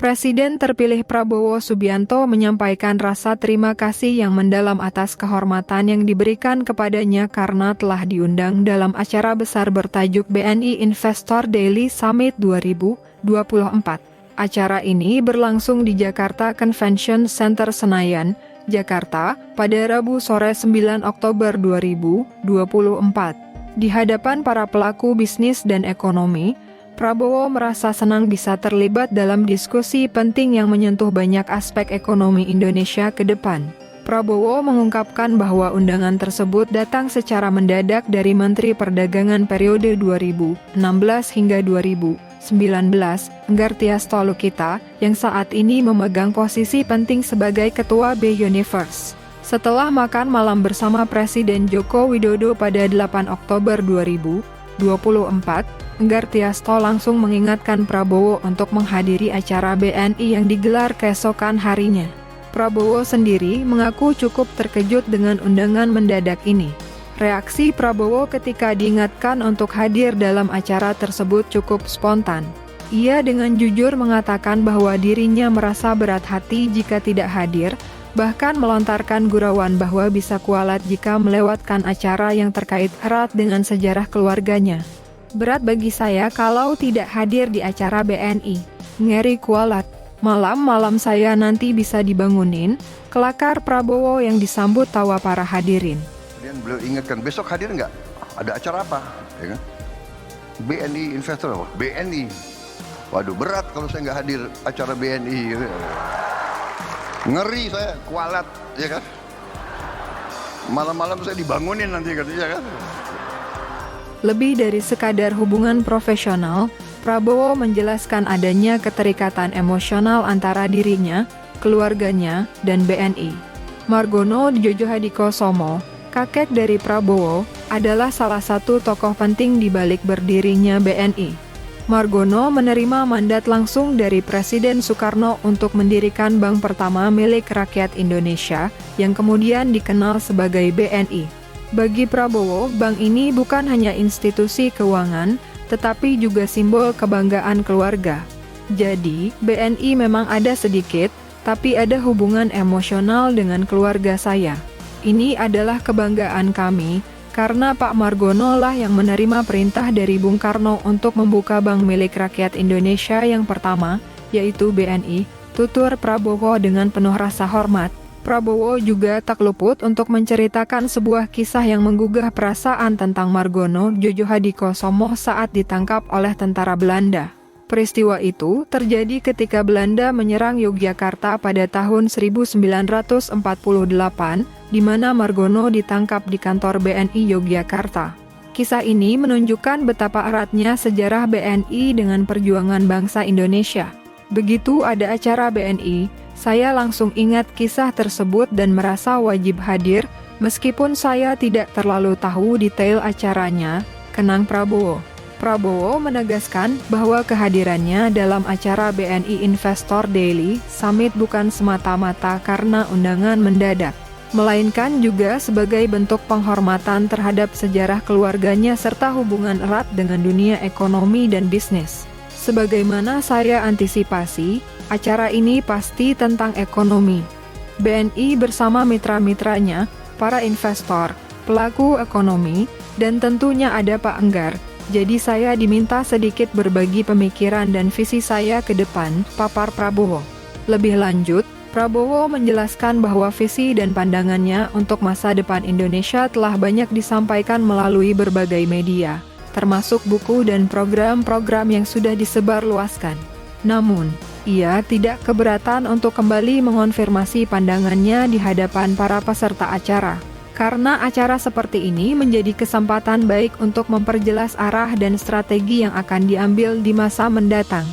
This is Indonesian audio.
Presiden terpilih Prabowo Subianto menyampaikan rasa terima kasih yang mendalam atas kehormatan yang diberikan kepadanya karena telah diundang dalam acara besar bertajuk BNI Investor Daily Summit 2024. Acara ini berlangsung di Jakarta Convention Center Senayan, Jakarta, pada Rabu sore 9 Oktober 2024. Di hadapan para pelaku bisnis dan ekonomi, Prabowo merasa senang bisa terlibat dalam diskusi penting yang menyentuh banyak aspek ekonomi Indonesia ke depan. Prabowo mengungkapkan bahwa undangan tersebut datang secara mendadak dari Menteri Perdagangan periode 2016 hingga 2019, Enggartia Stolokita, yang saat ini memegang posisi penting sebagai Ketua B Universe. Setelah makan malam bersama Presiden Joko Widodo pada 8 Oktober 2024, Enggartia Sto langsung mengingatkan Prabowo untuk menghadiri acara BNI yang digelar keesokan harinya. Prabowo sendiri mengaku cukup terkejut dengan undangan mendadak ini. Reaksi Prabowo ketika diingatkan untuk hadir dalam acara tersebut cukup spontan. Ia dengan jujur mengatakan bahwa dirinya merasa berat hati jika tidak hadir, bahkan melontarkan gurauan bahwa bisa kualat jika melewatkan acara yang terkait erat dengan sejarah keluarganya. Berat bagi saya kalau tidak hadir di acara BNI, ngeri kualat. Malam-malam saya nanti bisa dibangunin, kelakar Prabowo yang disambut tawa para hadirin. Kemudian beliau ingatkan, besok hadir nggak? Ada acara apa? Ya kan? BNI Investor apa? BNI. Waduh, berat kalau saya nggak hadir acara BNI. Gitu. Ngeri saya, kualat, ya kan? Malam-malam saya dibangunin nanti katanya kan? Lebih dari sekadar hubungan profesional, Prabowo menjelaskan adanya keterikatan emosional antara dirinya, keluarganya, dan BNI. Margono Djodjohadikosomo, kakek dari Prabowo, adalah salah satu tokoh penting di balik berdirinya BNI. Margono menerima mandat langsung dari Presiden Soekarno untuk mendirikan bank pertama milik rakyat Indonesia, yang kemudian dikenal sebagai BNI. Bagi Prabowo, bank ini bukan hanya institusi keuangan, tetapi juga simbol kebanggaan keluarga. Jadi, BNI memang ada sedikit, tapi ada hubungan emosional dengan keluarga saya. Ini adalah kebanggaan kami, karena Pak Margono lah yang menerima perintah dari Bung Karno untuk membuka bank milik rakyat Indonesia yang pertama, yaitu BNI, tutur Prabowo dengan penuh rasa hormat. Prabowo juga tak luput untuk menceritakan sebuah kisah yang menggugah perasaan tentang Margono Djodjohadikosomo saat ditangkap oleh tentara Belanda. Peristiwa itu terjadi ketika Belanda menyerang Yogyakarta pada tahun 1948, di mana Margono ditangkap di kantor BNI Yogyakarta. Kisah ini menunjukkan betapa eratnya sejarah BNI dengan perjuangan bangsa Indonesia. Begitu ada acara BNI, saya langsung ingat kisah tersebut dan merasa wajib hadir, meskipun saya tidak terlalu tahu detail acaranya, kenang Prabowo. Prabowo menegaskan bahwa kehadirannya dalam acara BNI Investor Daily Summit bukan semata-mata karena undangan mendadak, melainkan juga sebagai bentuk penghormatan terhadap sejarah keluarganya serta hubungan erat dengan dunia ekonomi dan bisnis. Sebagaimana saya antisipasi, acara ini pasti tentang ekonomi. BNI bersama mitra-mitranya, para investor, pelaku ekonomi, dan tentunya ada Pak Enggar. Jadi saya diminta sedikit berbagi pemikiran dan visi saya ke depan, papar Prabowo. Lebih lanjut, Prabowo menjelaskan bahwa visi dan pandangannya untuk masa depan Indonesia telah banyak disampaikan melalui berbagai media, termasuk buku dan program-program yang sudah disebarluaskan. Namun, ia tidak keberatan untuk kembali mengonfirmasi pandangannya di hadapan para peserta acara. Karena acara seperti ini menjadi kesempatan baik untuk memperjelas arah dan strategi yang akan diambil di masa mendatang.